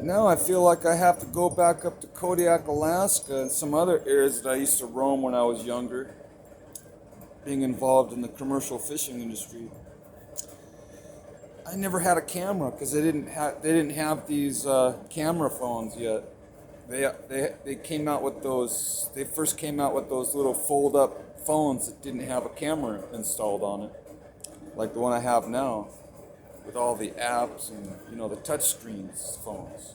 Now I feel like I have to go back up to Kodiak, Alaska, and some other areas that I used to roam when I was younger, being involved in the commercial fishing industry. I never had a camera because they didn't have these camera phones yet. They came out with those. They first came out with those little fold up phones that didn't have a camera installed on it, like the one I have now, with all the apps and the touch screens phones.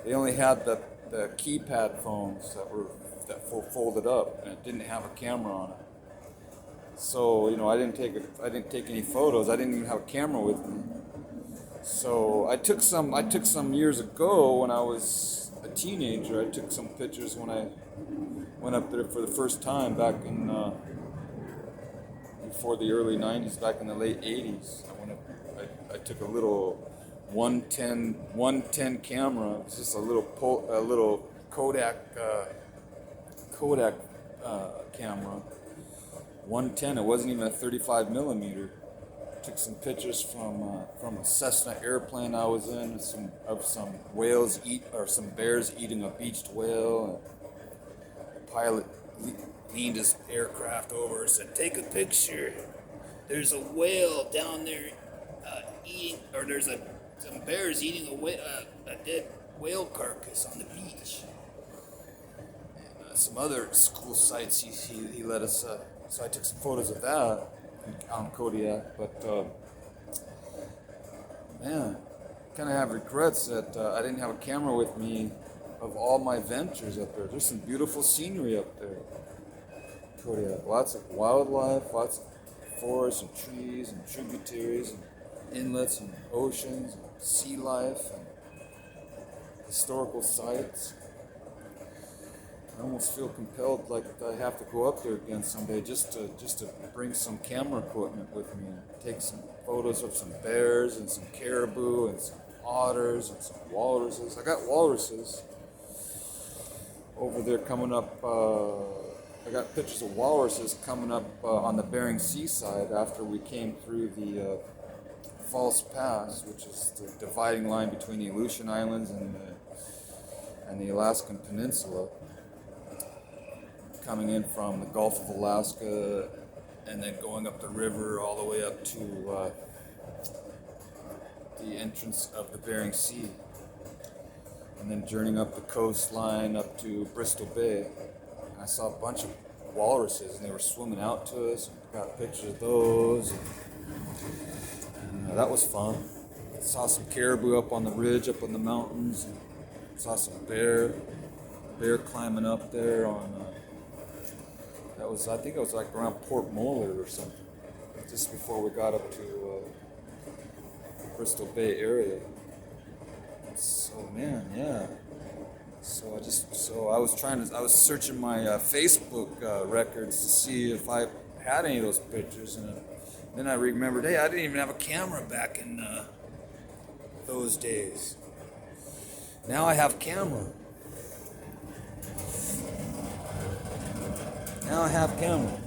They only had the keypad phones that folded up, and it didn't have a camera on it. So I didn't take any photos. I didn't even have a camera with me. So I took some years ago when I was a teenager. I took some pictures when I went up there for the first time back in before the early '90s, back in the late '80s. I took a little 110 camera. It was just a little Kodak camera. 110. It wasn't even a 35 millimeter. Took some pictures from a Cessna airplane I was in, of some some bears eating a beached whale. And the pilot leaned his aircraft over and said, "Take a picture. There's a whale down there eating, or some bears eating a dead whale carcass on the beach." And some other cool sights he let us. So I took some photos of that on Kodiak, but man, kind of have regrets that I didn't have a camera with me of all my ventures up there. There's some beautiful scenery up there. Kodiak, lots of wildlife, lots of forests and trees and tributaries and inlets and oceans and sea life and historical sites. I almost feel compelled, like I have to go up there again someday, just to bring some camera equipment with me and take some photos of some bears and some caribou and some otters and some walruses. I got walruses over there coming up. I got pictures of walruses coming up on the Bering Sea side after we came through the False Pass, which is the dividing line between the Aleutian Islands and the Alaskan Peninsula, coming in from the Gulf of Alaska and then going up the river all the way up to the entrance of the Bering Sea, and then journeying up the coastline up to Bristol Bay. And I saw a bunch of walruses, and they were swimming out to us, and got pictures of those, and that was fun. I saw some caribou up on the ridge, up on the mountains, and saw some bear climbing up there on I think it was like around Port Moller or something, just before we got up to Bristol Bay area. So man, yeah. So I was searching my Facebook records to see if I had any of those pictures, and then I remembered, hey, I didn't even have a camera back in those days. Now I have a camera. Now I have camera.